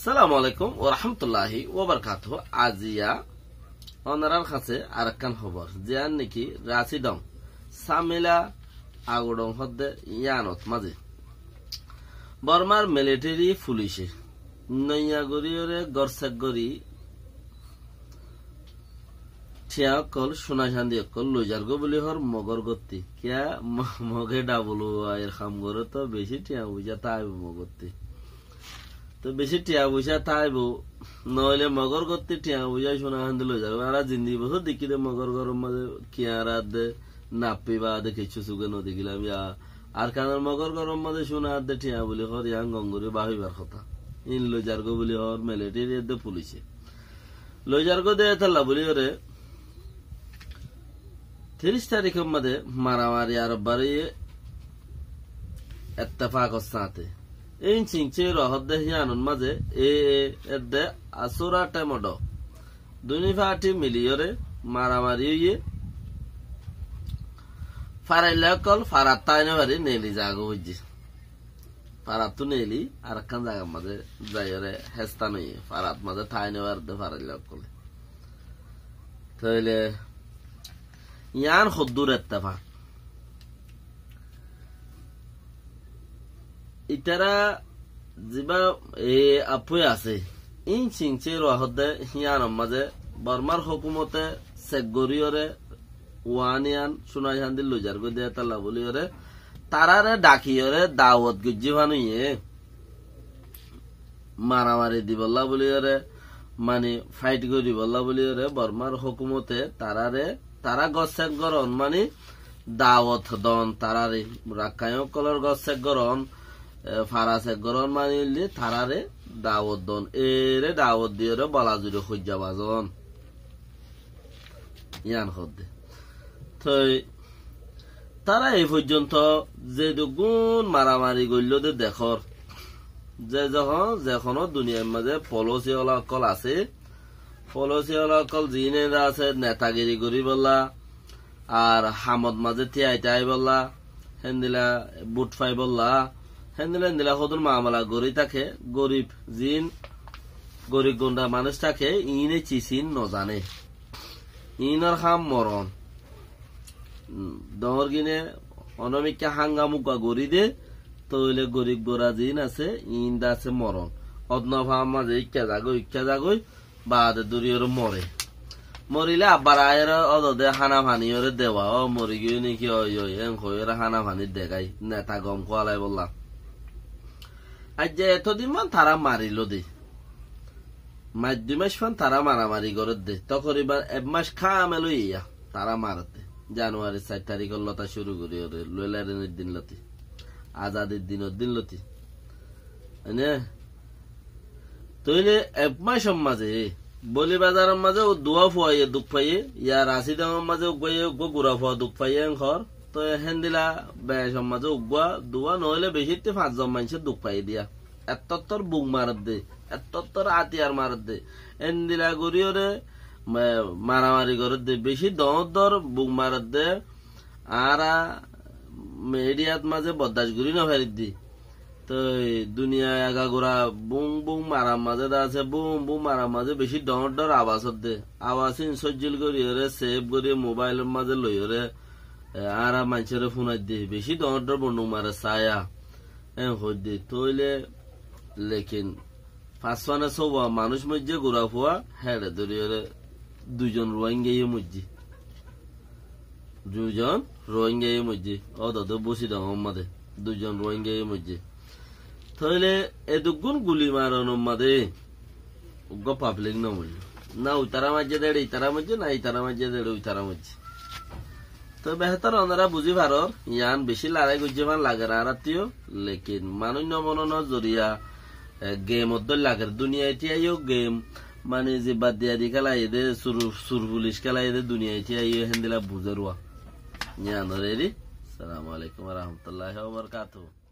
সালামু আলাইকুম ওয়া রাহমাতুল্লাহি ওয়া বারাকাতুহু। আজিয়া অনারার কাছে আরেকখান খবর জিয়ান নাকি রাশিদং সামিলা আগুডং হদ্দে ইয়ানত মাঝে বর্মার মিলিটারি পুলিশে নইয়াগরিয়রে গরসাগরি ঠিয়া কল সোনা শান্তি কল লইজারগো বলি হর মগর গত্তি কিয়া মগে ডাবলু এর খাম করে তো বেশি ঠিয়া বুঝা তাই মগত্তি তো বেশি টিয়া পয়সা তাইব নইলে মগর করতে টিয়া পয়সা সোনা হান্দি লই যাবে আর জিন্দি বছর দেখি দে মগর গরম মাঝে কিয়ারা দে নাপি বা দে কিছু সুগে নদী গেলাম আর কানার মগর গরম মাঝে সোনা হাত দে টিয়া বলি হর ইয়াং গঙ্গুরি বাহিবার কথা ইন লই যারগো বলি হর মিলিটারি দে পুলিশে লই যারগো দে তাল্লা বলি হরে 30 তারিখের মধ্যে মারামারি আর বাড়ি এত্তেফাক সাথে এই চিংচে রহদে হিয়ানুন মাঝে এদে আসুরা টেমড দুই ফাটি মিলিয়রে মারামারি ইয়ে ফারাইলে কল ফারাত তাইনে বাড়ি নেলি জাগো হইছে ফারাত তো নেলি আর একখান জায়গার মাঝে যাইরে হেস্তা নই ফারাত মাঝে ঠাইনে বাড়তে ফারাইলে কলে তাইলে ইয়ান খদ্দুর এত্তেফাক ইতারা যিবা আপুই আছে ইন চিংচে রহদে হিয়ান মাঝে বর্মার হুকুমতে সেগরিয়রে ওয়ানিয়ান সুনাই হান্দিল লুজার গো দে তালা বলিয়রে তারারে ডাকিয়রে দাওয়াত গুজি ভানুয়ে মারামারি দিবল্লা বলিয়রে মানে ফাইট করি বল্লা বলিয়রে বর্মার হুকুমতে তারা গছেক গরন মানে দাওয়াত দন তারারে রাকায় কলর গছেক গরন ফারাসে গরম মানিলে থারারে দাওয়াত দন এরে দাওয়াত দিয়ে বলা জুড়ে খুঁজা বাজন ইয়ান হদ্দে তো তারা এই পর্যন্ত যে দুগুণ মারামারি গইল দেখর যে যখন দুনিয়ার মাঝে পলিসি অকল আছে পলিসি অকল জিনে আছে নেতাগিরি করি বললা আর হামদ মাঝে তিয়াই বললা হেন্দিলা বুট ফাই বললা হেন্দিলা হদুর মামলা গরি থাকে গরিব জিন গরিব গুন্ডা মানুষ থাকে ইনে চিচিন নজানে ইনর খাম মরণ দহর গিনে অনমিকা হাঙ্গামুকা গরি দে তৈলে গরিব গোরা জিন আছে ইন্দা আছে মরণ অদনফাম মাঝে ইচ্ছা জাগই বাদে দূরিয়র মরে মরিলে আবার আয়ের অদে হানা ভানি ওরে দেওয়া ও মরি গিয়ে নাকি হানা ভানি দেখাই নেতা গম কোয়ালাই বললাম আজ যে এতদিন মান তারা মারিল দে মাস 2 মাস ফান তারা মারামারি করে দে তখন এবার 1 মাস খামেলো ইয়া তারা মারতে জানুয়ারি 4 তারিখের লতা শুরু করি ওরে লইলারের দিন লতি আজাদের দিন লতি তইলে 1 মাস মাঝে বলি বাজারের মাঝে ও দুয়া ফুয়াইয়ে দুঃখ পাইয়ে ইয়া রাশি দামের মাঝে গুড়া ফুয়া দুঃখ পাইয়ে ঘর তো হেন্দিলা বেশ মাঝে উগুয়া দুয়া নহলে বেশি 5 জন মানুষের দুঃখ পাই দিয়া এতর বুক মারত দে এতর আতিয়ার মারত দে হেন্দিলা গরিয়রে মারামারি করে দে বেশি দর বুক মারত দে আর মিডিয়াত মাঝে বদাস গুড়ি না ফেরি দি তো দুনিয়া একা গোড়া বুং বুং মারার মাঝে আছে বুং মারার মাঝে বেশি ডর আওয়াজ দে আওয়াজ সজ্জিল করিয়রে সেভ করিয়ে মোবাইলের মাঝে লইরে আর মানুষের ফোনাই দে বেশি দর বন্ধু মারে ছায়া হইদে তইলে লেকিন 5 সব মানুষ মধ্যে ঘুরা ফুয়া হেড়ে ধরিয়ে 2 জন রোহিঙ্গা মধ্যে অত বসি দাম মাদে 2 জন রোহিঙ্গা মধ্যে তইলে এদুগুন গুলি মারানোর মাদে পাবলিক না মূল্য না উতারা মাঝে দেড় ইতারা মধ্যে না ইতারা মাঝে দেড় উতারা মধ্যে তো বেহতর ওনারা বুঝি ভারর ইয়ান বেশি লড়াই গুজে মান লাগে আরাতিও লেকিন মানুষ নমন জরিয়া গেম লাগে দুনিয়া এটিয়াইও গেম মানে যে বাদ দিয়া দি খেলা এদে সুর পুলিশ খেলা এদে দুনিয়া এটিয়াইও হেন্দিলা বুঝেরুয়া ইয়ান রেডি। আসসালামু আলাইকুম ওয়া রাহমাতুল্লাহি ওয়া বারাকাতুহু।